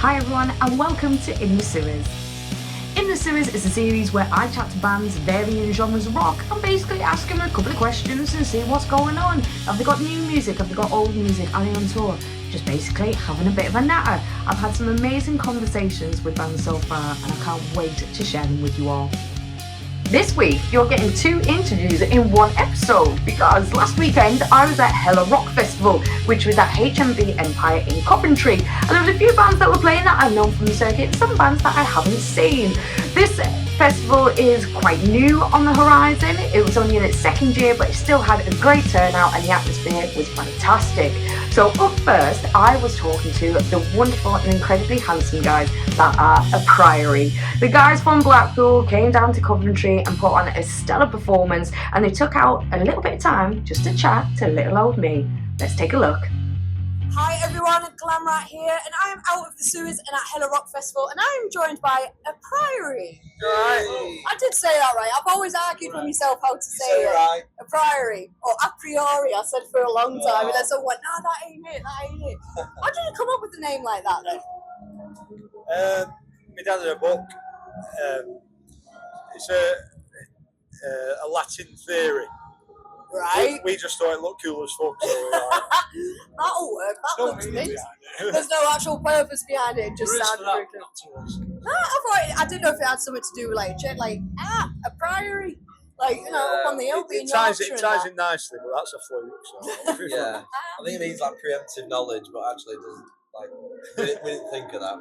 Hi everyone and welcome to In the Sewers. In the Sewers is a series where I chat to bands varying genres of rock and basically ask them a couple of questions and see what's going on. Have they got new music? Have they got old music? Are they on tour? Just basically having a bit of a natter. I've had some amazing conversations with bands so far and I can't wait to share them with you all. This week, you're getting 2 interviews in one episode because last weekend I was at Hella Rock Festival, which was at HMV Empire in Coventry, and there was a few bands that were playing that I've known from the circuit, some bands that I haven't seen. This festival is quite new on the horizon. It was only in its 2nd year, but it still had a great turnout and the atmosphere was fantastic. So up first, I was talking to the wonderful and incredibly handsome guys that are A'priori. The guys from Blackpool came down to Coventry and put on a stellar performance, and they took out a little bit of time just to chat to little old me. Let's take a look. Hi everyone, GlamRat here, and I am out of the sewers and at Hella Rock Festival, and I am joined by A'priori. Right. I did say that right. I've always argued with myself how to say it. Right. A'priori or a priori. I said for a long time, and then someone went, "No, that ain't it. That ain't it." How did you come up with the name like that then? My dad had a book. It's a Latin theory. Right. We just thought it looked cool as fuck. So we like, That'll work. That no looks meaning mint. behind it. There's no actual purpose behind it. It just There is sounded for that, very cool. not to us. No, I didn't know if it had something to do with like a priori, like up on the hill being It ties Yorkshire and in that. nicely, but that's a fluke. So. Yeah, I think it means like preemptive knowledge, but actually it doesn't. Like we didn't think of that.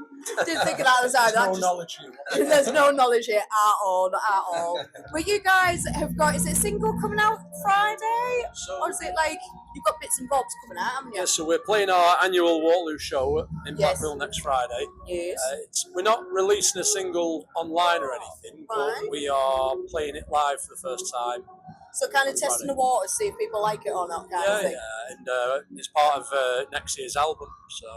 Didn't think of that at the time. There's no knowledge here. There's no knowledge here at all, not at all. But you guys have got, is it a single coming out Friday? So Or is it like, you've got bits and bobs coming out, haven't you? yeah, so we're playing our annual Waterloo show in Yes. Blackpool next Friday. Yes. We're not releasing a single online or anything, Right. but we are playing it live for the first time. So kind of testing the waters, see if people like it or not, kind of Yeah, thing. and it's part of next year's album. So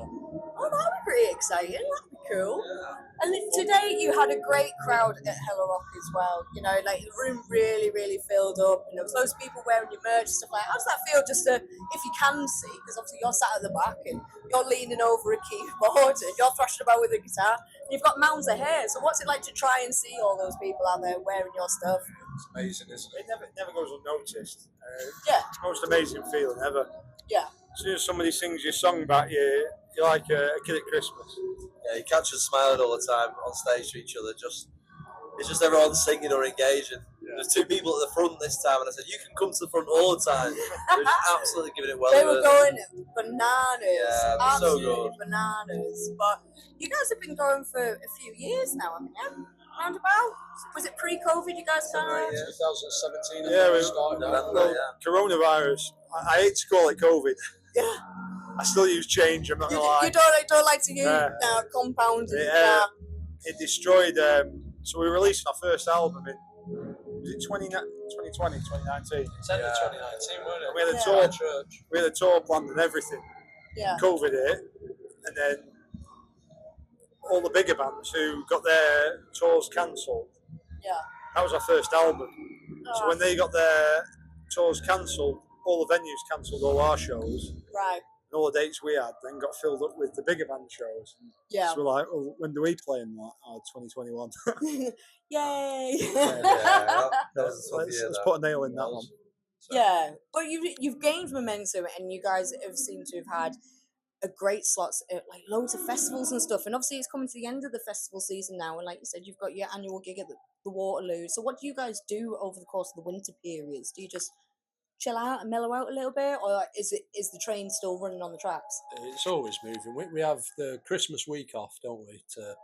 Oh, that'd be pretty exciting. That'd be cool. yeah. And then today you had a great crowd at Hella Rock as well. You know, like the room really, really filled up. You know, those people wearing your merch and stuff like that. How does that feel just to, if you can see, because obviously you're sat at the back and you're leaning over a keyboard and you're thrashing about with a guitar and you've got mounds of hair. So what's it like to try and see all those people out there wearing your stuff? It's amazing, isn't it? It never goes unnoticed. Yeah. It's the most amazing feeling ever. Yeah. As soon as somebody sings your song back, you're like a kid at Christmas. Yeah, you catch us smiling all the time on stage to each other. It's just everyone singing or engaging. Yeah. There's 2 people at the front this time, and I said, "You can come to the front all the time." They're just absolutely giving it well. They were going bananas. Yeah, they're so absolutely good. bananas. But you guys have been going for a few years now, haven't you? Roundabout? Was it pre-COVID you guys started? Yeah. 2017. Yeah, we started. November, yeah. Coronavirus. I hate to call it COVID. Yeah. I still use change. I'm not You, gonna lie. you don't like to use compounds. Yeah. It destroyed. So we released our first album in was it 2020, 2019. It's end of 2019, wasn't it? We had a Yeah. tour. Church. We had a tour planned and everything. Yeah. COVID hit, and then all the bigger bands who got their tours cancelled. Yeah. That was our first album. So Oh, when they got their tours cancelled, all the venues cancelled all our shows, right. and all the dates we had then got filled up with the bigger band shows. Yeah. So we're like, well, when do we play in that? 2021. Yay. That was a tough year. let's that. put a nail in that one. So, Yeah. But you've gained momentum, and you guys have seemed to have had a great slots, like loads of festivals and stuff. And obviously, it's coming to the end of the festival season now. And like you said, you've got your annual gig at the Waterloo. So what do you guys do over the course of the winter periods? Do you just chill out and mellow out a little bit, or is the train still running on the tracks? It's always moving. We have the Christmas week off, don't we, to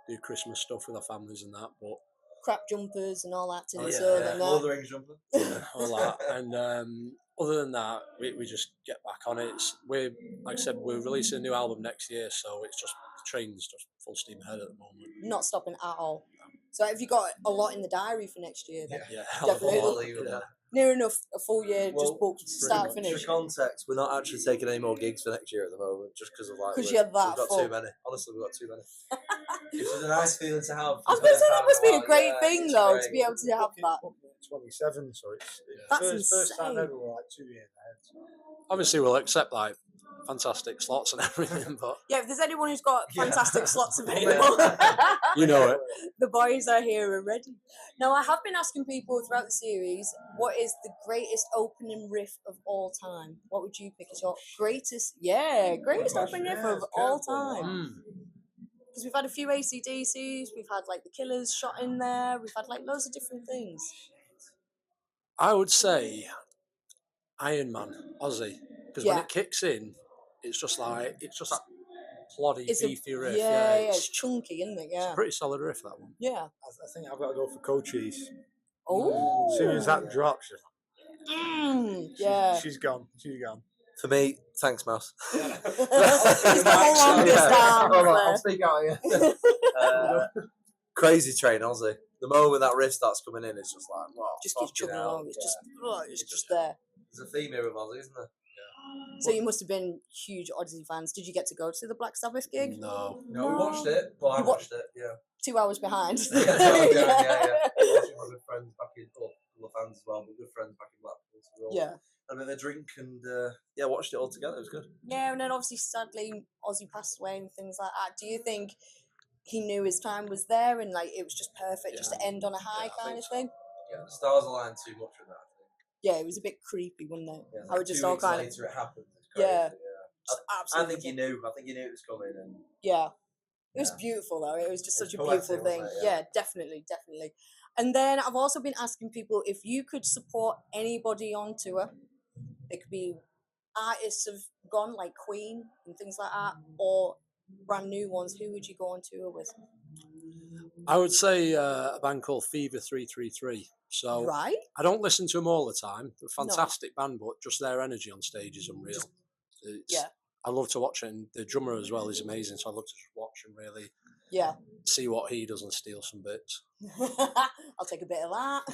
do Christmas stuff with our families and that. But Crap jumpers and all that to the yeah, sun yeah. and Lord of that. the Rings jumper. yeah, all that. And other than that, we just get back on it. We're like I said, we're releasing a new album next year, so it's just the train's just full steam ahead at the moment. Not stopping at all. So have you got a lot in the diary for next year then? Yeah, Definitely. Yeah. Near enough a full year Well, just booked start to finish. For context, we're not actually taking any more gigs for next year at the moment, just because of like 'Cause we've you're that got full. too many. Honestly, we've got too many. Which is a nice feeling to have. I was going to say that must be a Yeah, great thing it's though, great. to be able to have that. 27, so it's That's first time insane. ever we're like 2 years ahead. Obviously, we'll accept like fantastic slots and everything, but Yeah, if there's anyone who's got fantastic slots available, you know it. the boys are here already. Now, I have been asking people throughout the series, what is the greatest opening riff of all time? What would you pick as your greatest opening riff of all time? Because we've had a few AC/DCs, we've had like the Killers shot in there, we've had like loads of different things. I would say Iron Man, Ozzy, because when it kicks in, it's just that ploddy, beefy riff. It's chunky, isn't it? It's Yeah. a pretty solid riff, that one. Yeah. I think I've got to go for Cochise. Oh. As soon as that drops, yeah. she's gone. She's gone. For me, thanks, Mouse. He's the longest arm. I'll speak out here. Crazy Train, Ozzy. The moment that riff starts coming in, it's just like, wow. Just keeps chugging along. It's just there. There's a theme here with Ozzy, isn't there? So you must have been huge Ozzy fans. Did you get to go to the Black Sabbath gig? No. No, we watched it. Well, I watched it, yeah. 2 hours behind. yeah. Watching my good friends back in, well, fans as well, but good friends back in Blackpool. So we all had a bit of a drink and, watched it all together. It was good. Yeah, and then obviously, sadly, Ozzy passed away and things like that. Do you think he knew his time was there and like it was just perfect just to end on a high kind of thing? Yeah, the stars aligned too much with that, I think. Yeah, it was a bit creepy, wasn't it? Yeah, I would just all kind of. later it happened. Yeah. I think he knew. I think he knew it was coming. And yeah. It was beautiful though. It was just such a beautiful thing. It, yeah, definitely. And then I've also been asking people if you could support anybody on tour. It could be artists have gone like Queen and things like that, or brand new ones. Who would you go on tour with? I would say a band called Fever 333. So right. I don't listen to them all the time. They're a fantastic band, but just their energy on stage is unreal. I love to watch it, and the drummer as well is amazing. So I love to just watch and really see what he does and steal some bits. I'll take a bit of that.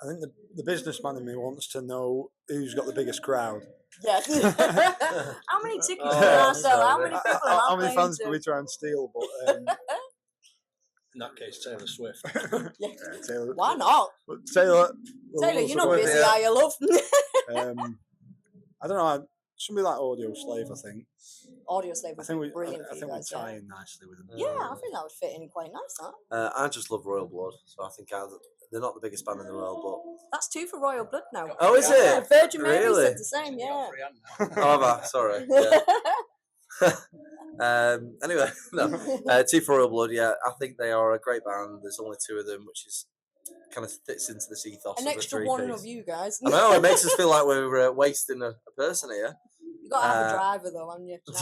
I think the businessman in me wants to know who's got the biggest crowd. Yeah. How many tickets do you sell? How many people how many fans do we try and steal? But in that case, Taylor Swift. Taylor. Why not? Taylor, you're not busy, are you, love? I don't know. Somebody like Audio Slave, I think. Audio Slave was brilliant. I think we tie in nicely with them. Yeah, I think that would fit in quite nice, huh? I just love Royal Blood, so I think they're not the biggest band in the world, but that's 2 for Royal Blood now. Oh, is it? Virgin Mary Really? said the same, yeah. Oh, sorry. Yeah. Anyway, no. 2 for Royal Blood, yeah. I think they are a great band. There's only 2 of them, which is kind of fits into this ethos. An of extra the 1 of you guys. I know, it makes us feel like we're wasting a person here. You got to have a driver though, haven't you? True.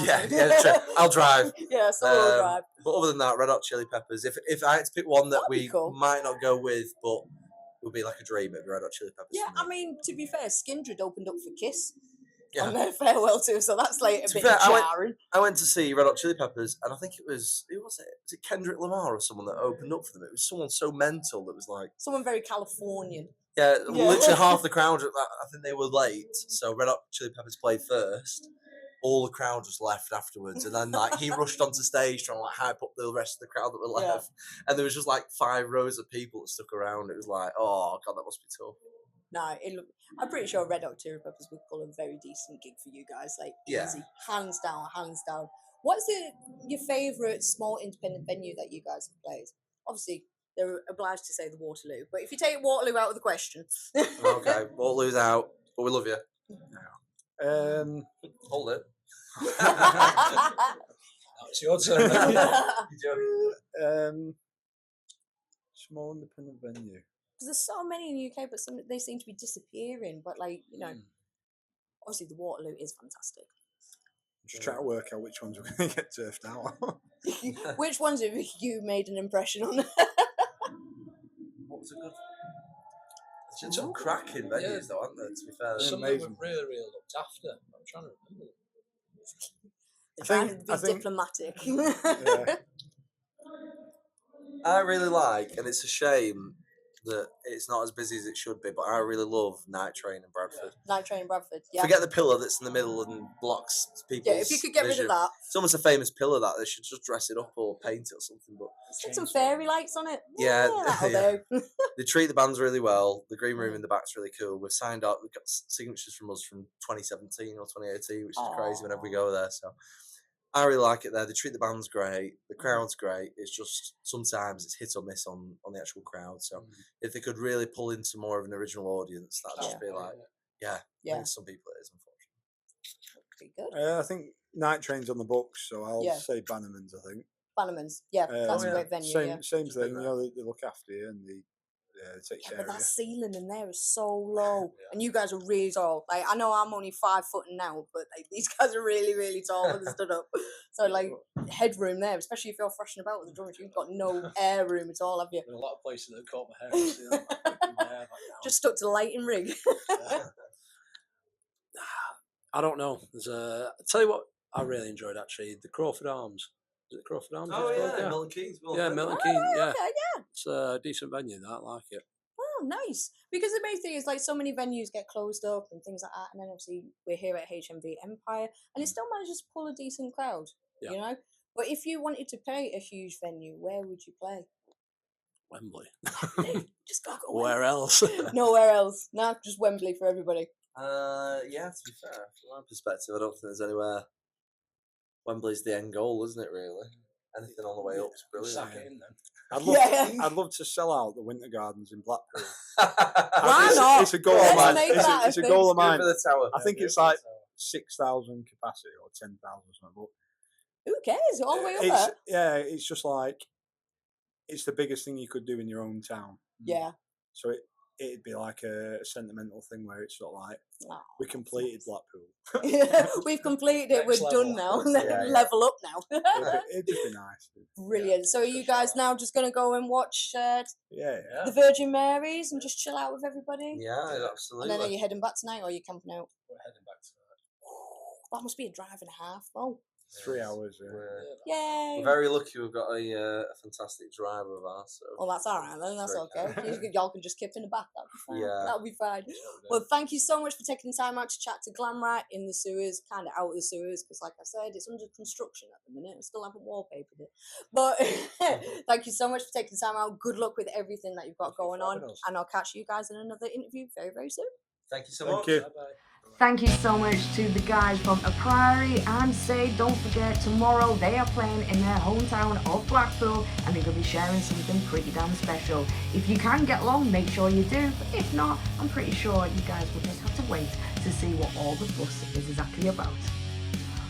I'll drive. Yeah, so we'll drive. But other than that, Red Hot Chili Peppers. If I had to pick one that That'd be cool. might not go with, but would be like a dream, it'd be Red Hot Chili Peppers. Yeah, I mean, to be fair, Skindred opened up for Kiss on Yeah. their farewell tour, so that's like a bit fair, jarring. I went to see Red Hot Chili Peppers, and I think who was it? Was it Kendrick Lamar or someone that opened up for them? It was someone so mental that was like Someone very Californian. Yeah, literally half the crowd. I think they were late, so Red Hot Chili Peppers played first. All the crowd just left afterwards, and then like he rushed onto stage trying to like hype up the rest of the crowd that were left, and there was just like 5 rows of people that stuck around. It was like, oh god, that must be tough. No, I'm pretty sure Red Hot Chili Peppers would pull a very decent gig for you guys, like easy, hands down. What's your favourite small independent venue that you guys have played? Obviously, they're obliged to say the Waterloo, but if you take Waterloo out of the question, Okay, Waterloo's out, but we love you. Hold it. It's your turn. Small independent venue. Because there's so many in the UK, but they seem to be disappearing. But like obviously the Waterloo is fantastic. Just trying to work out which ones we're going to get turfed out on. Which ones have you made an impression on? What was a good? There's some cracking venues though, aren't there? To be fair, some that were really, really looked after. I'm trying to remember. Trying to be diplomatic. Yeah. I really like, and it's a shame that it's not as busy as it should be, but I really love Night Train in Bradford. Night Train in Bradford, yeah. Forget the pillar that's in the middle and blocks people's if you could get vision. rid of that. It's almost a famous pillar that they should just dress it up or paint it or something. But stick some fairy lights on it. Yeah, that'll do. They treat the bands really well. The green room in the back's really cool. We've signed up. We've got signatures from us from 2017 or 2018, which is crazy whenever we go there. So I really like it there. They treat the bands great. The crowd's great. It's just sometimes it's hit or miss on the actual crowd. So if they could really pull into more of an original audience, that'd just be like, I think some people it is, unfortunately. Pretty good. I think Night Train's on the books, so I'll say Bannerman's, I think. Bannerman's, that's a great venue. Same thing, they look after you and they take care of you. But that ceiling in there is so low, and you guys are really tall. Like, I know I'm only 5 foot now, but like these guys are really, really tall when they stood up. So like headroom there, especially if you're thrashing about with the drummers, you've got no air room at all, have you? There are a lot of places that caught my hair. Just stuck to the lighting rig. I don't know. I'll tell you what I really enjoyed actually, the Crawford Arms. Is it Crawford Arms? Oh yeah, Milton Keynes. Milton Keynes. Yeah. Okay, yeah. It's a decent venue. I like it. Oh, nice. Because the main thing is like so many venues get closed up and things like that, and then obviously we're here at HMV Empire, and it still manages to pull a decent crowd. You know. But if you wanted to play a huge venue, where would you play? Wembley. Just go Where else? Nowhere else. No, just Wembley for everybody. Yeah, to be fair, from my perspective, I don't think there's anywhere. Wembley's the end goal, isn't it, really? Anything on the way up is brilliant. Sack it in then. I'd love to sell out the Winter Gardens in Blackpool. Why not? It's a goal of mine. It's a goal of mine. For the tower. I think it's like 6,000 capacity or 10,000 something. Who cares? All the way up there. Yeah, it's just like, it's the biggest thing you could do in your own town. Yeah. So it'd be like a sentimental thing where it's sort of like, we completed Blackpool. We've completed it, we're done now. Level up now. It'd just be nice. Brilliant. So are you guys now just going to go and watch the Virgin Marys and just chill out with everybody? Yeah, absolutely. And then are you heading back tonight or are you camping out? We're heading back tonight. That must be a drive and a half, though. 3 hours. Yay! We're very lucky we've got a fantastic driver of ours. So well, that's all right then. That's okay. Y'all can just keep in the back. That'll be fine. Yeah. That'll be fine. Well, thank you so much for taking the time out to chat to GlamRat in the sewers, kind of out of the sewers, because like I said, it's under construction at the minute. I still haven't wallpapered it. But thank you so much for taking the time out. Good luck with everything that you've got going on. And I'll catch you guys in another interview very, very soon. Thank you so much. Thank you. Bye-bye. Thank you so much to the guys from A'priori, and don't forget, tomorrow they are playing in their hometown of Blackpool and they're going to be sharing something pretty damn special. If you can get along, make sure you do, but if not, I'm pretty sure you guys will just have to wait to see what all the fuss is exactly about.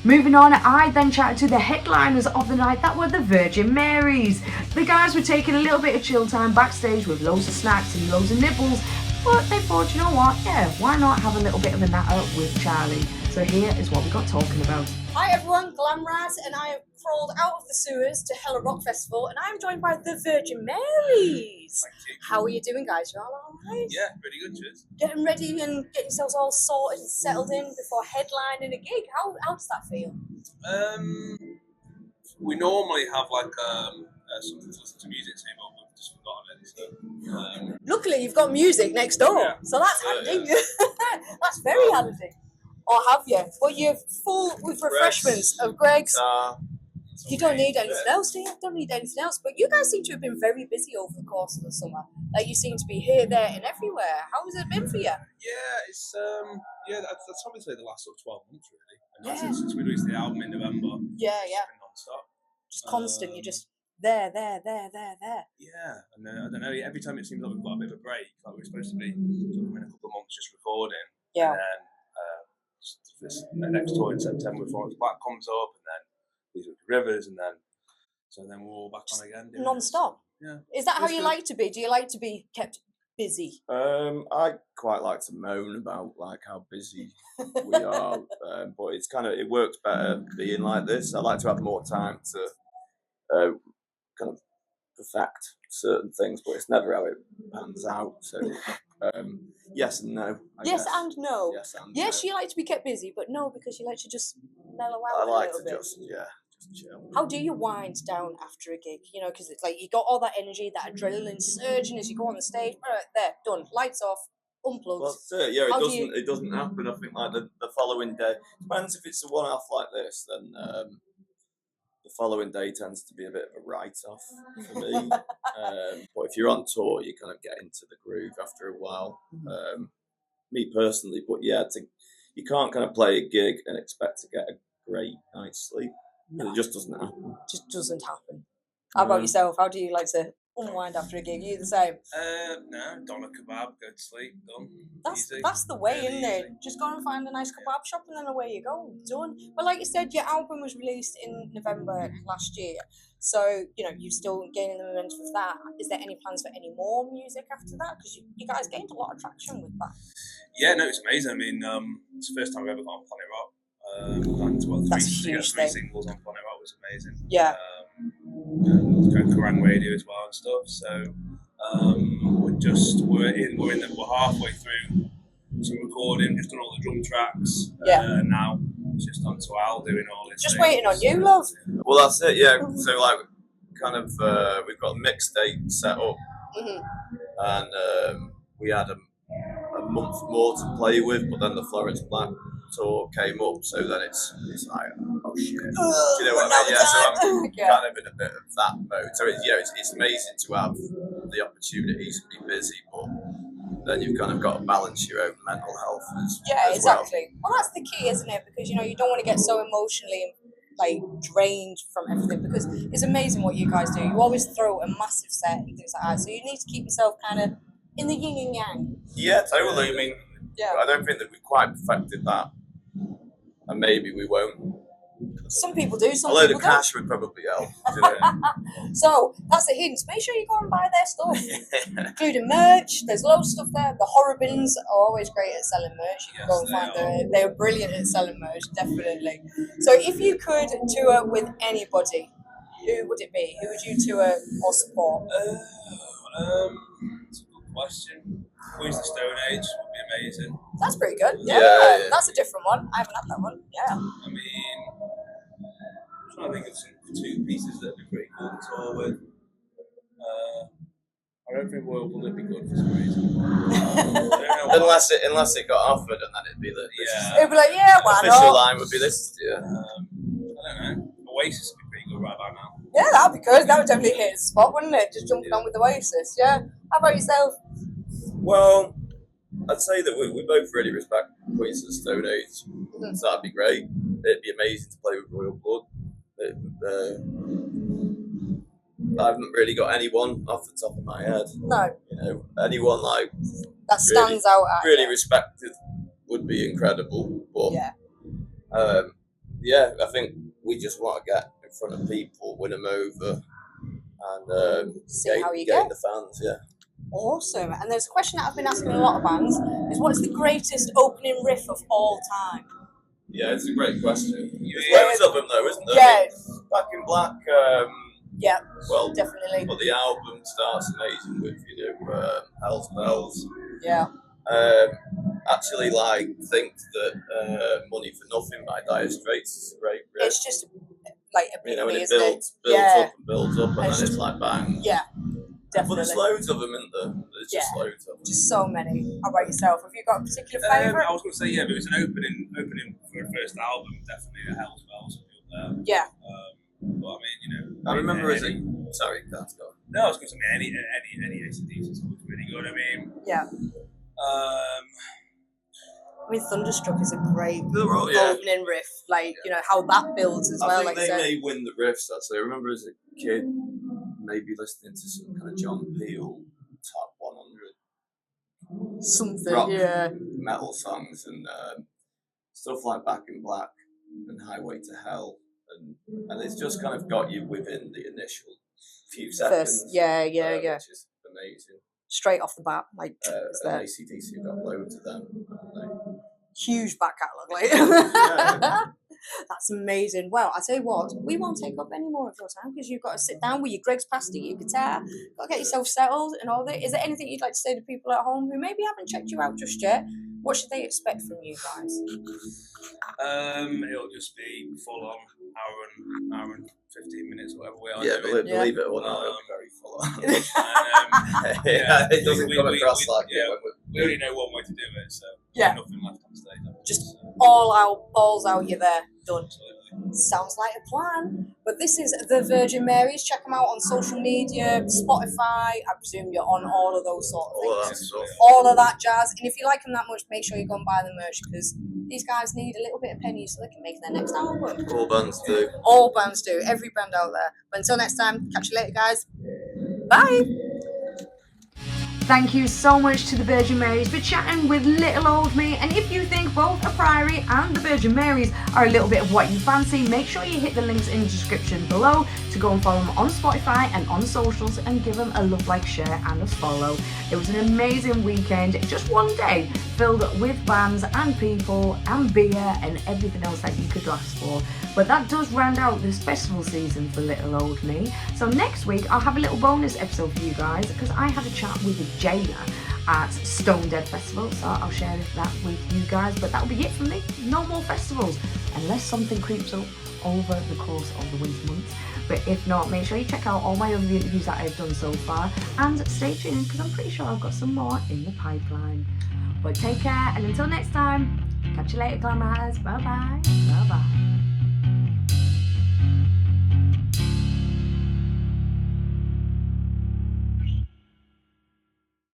Moving on, I then chatted to the headliners of the night, that were the Virgin Marys. The guys were taking a little bit of chill time backstage with loads of snacks and loads of nibbles, but they thought, you know what, why not have a little bit of a natter with Charlie? So here is what we got talking about. Hi everyone, GlamRat, and I have crawled out of the sewers to Hella Rock Festival, and I'm joined by the Virgin Marys. How are you doing, guys? You all alright? Yeah, pretty good, cheers. Getting ready and getting yourselves all sorted and settled in before headlining a gig. How does that feel? We normally have like something to listen to music to, but we've just forgotten it. So, luckily, you've got music next door, so that's handy. That's very handy. Or have you? Well, you're full with refreshments of Greg's. You don't need anything else, do you? Don't need anything else. But you guys seem to have been very busy over the course of the summer. Like, you seem to be here, there, and everywhere. How has it been for you? Yeah, it's that's probably say the last sort of 12 months really. And since we released the album in November. Yeah. It's been non-stop. Just constant. You're just there. Yeah, and I don't know. Every time it seems like we've got a bit of a break, like we're supposed to be sort of in a couple of months just recording. Yeah. And then this next tour in September, Florence Black comes up, and then these Rivers, and then we're all back on again. Non-stop. Yeah. Is that how you like to be? Do you like to be kept busy? I quite like to moan about like how busy we are, but it's it works better being like this. I like to have more time to kind of perfect certain things, but it's never how it pans out. So yes and no. I guess. And no. Yes and yes, no. you like to be kept busy, but no, because you like to just mellow out I like a little to bit. just just chill. How do you wind down after a gig? You know, because it's like you got all that energy, that adrenaline surging as you go on the stage. All right, there, done. Lights off, unplugged. Well, that's it. Yeah, How it doesn't happen. I think like the following day depends if it's a one-off like this. Then the following day tends to be a bit of a write-off for me. But if you're on tour, you kind of get into the groove after a while. Me personally, but yeah, you can't kind of play a gig and expect to get a great night's sleep. No. It just doesn't happen. Just doesn't happen. How about yourself? How do you like to unwind after a gig? Are you the same? No, don a kebab, go to sleep, done. That's the way, isn't it? Just go and find a nice kebab shop and then away you go. Done. But like you said, your album was released in November last year. So, you know, you're still gaining the momentum of that. Is there any plans for any more music after that? Because you guys gained a lot of traction with that. Yeah, no, it's amazing. I mean, it's the first time we've ever got on Planet Rock. And That's a huge three thing. singles on Planet Rock was amazing. Yeah. And Kerrang Radio as well and stuff. So we're halfway through some recording, just done all the drum tracks. And now it's just on to Al doing all this. Just waiting on you, love. Well, that's it. Yeah. So like, kind of, we've got a mixtape set up, and we had a month more to play with, but then the Florence Black tour came up, so then it's like, oh shit. Do you know what I mean? Yeah, so I'm kind of in a bit of that mode. So it's amazing to have the opportunities to be busy, but then you've kind of got to balance your own mental health as exactly. Well, that's the key, isn't it? Because, you know, you don't want to get so emotionally drained from everything, because it's amazing what you guys do. You always throw a massive set and things like that, so you need to keep yourself kind of in the yin and yang. Yeah, totally. I mean, I don't think that we've quite perfected that, and maybe we won't. Some people do, some Although people the cash would probably help. So that's a hint. Make sure you go and buy their stuff, including merch. There's loads of stuff there. The horror bins are always great at selling merch. You can go and find they're brilliant at selling merch, definitely. So if you could tour with anybody, who would it be? Who would you tour or support? That's a good question. Queens of the Stone Age would be amazing. That's pretty good. Yeah, that's a different one. I haven't had that one. Yeah. I mean, I'm trying to think of some two pieces that would be pretty cool to tour with. I don't think Royal Blood would be good for some reason. unless it got offered, and then it'd be the it'd be like, yeah, why not? Official line would be this. Yeah. I don't know. Oasis would be pretty good right about now. Yeah, that'd be good. That would definitely hit a spot, wouldn't it? Just jumping on with Oasis. Yeah. How about yourself? Well, I'd say that we both really respect Queens of the Stone Age, so that'd be great. It'd be amazing to play with Royal Blood. I haven't really got anyone off the top of my head. No. You know, anyone like that stands out. Really respected would be incredible. But I think we just want to get in front of people, win them over, and see how you get the fans. Yeah. Awesome. And there's a question that I've been asking a lot of bands: is what is the greatest opening riff of all time? Yeah, it's a great question. There's loads of them though, isn't there? Yeah. Back in Black. Yeah. Well, definitely. But the album starts amazing with Hell's Bells. Yeah. Actually, think that Money for Nothing by Dire Straits is a great riff. It's just like a and it builds up, and then it's like bang. Yeah. Definitely. But there's loads of them, isn't there? There's just loads of them. Just so many. How about yourself? Have you got a particular favourite? I was going to say, if it was an opening for a first album, definitely a Hell's Bells would be up there. Yeah. But I mean, I remember sorry, that's gone. No, I was going to say any AC/DC is really good. I mean, yeah. I mean, Thunderstruck is a great opening riff. How that builds as well. I think they may win the riffs. Actually, I remember as a kid maybe listening to some kind of John Peel top 100 something rock metal songs and stuff like Back in Black and Highway to Hell, and it's just kind of got you within the initial few seconds. Which is amazing. Straight off the bat, and AC/DC got loads of them. Huge back catalogue, That's amazing. Well, I tell you what, we won't take up any more of your time because you've got to sit down with your Greg's pasty, your guitar, got to get yourself settled and all that. Is there anything you'd like to say to people at home who maybe haven't checked you out just yet? What should they expect from you guys? It'll just be full on hour and 15 minutes, whatever we are Yeah, doing. believe it or not, it'll be very full on. And, It doesn't come across like yeah, it. we only know one way to do it, so Yeah. nothing left on stage. Just all out, balls out, you're there, done. Sounds like a plan. But this is the Virgin Marys. Check them out on social media, Spotify. I presume you're on all of those sort of All of things. that stuff. All of that jazz. And if you like them that much, make sure you go and buy the merch, because these guys need a little bit of pennies so they can make their next album. All bands do. All bands do. Every band out there. But until next time, catch you later, guys. Bye. Thank you so much to the Virgin Marys for chatting with little old me. And if you think both A'priori and the Virgin Marys are a little bit of what you fancy, make sure you hit the links in the description below to go and follow them on Spotify and on socials, and give them a love, like, share and a follow. It was an amazing weekend, just one day filled with bands and people and beer and everything else that you could ask for. But that does round out this festival season for little old me. So next week I'll have a little bonus episode for you guys, because I had a chat with Jada at Stone Dead Festival, so I'll share that with you guys. But that'll be it from me. No more festivals unless something creeps up over the course of the winter months. But if not, make sure you check out all my other interviews that I've done so far, and stay tuned, because I'm pretty sure I've got some more in the pipeline. But take care, and until next time, catch you later, GlamRats. Bye bye. Bye bye.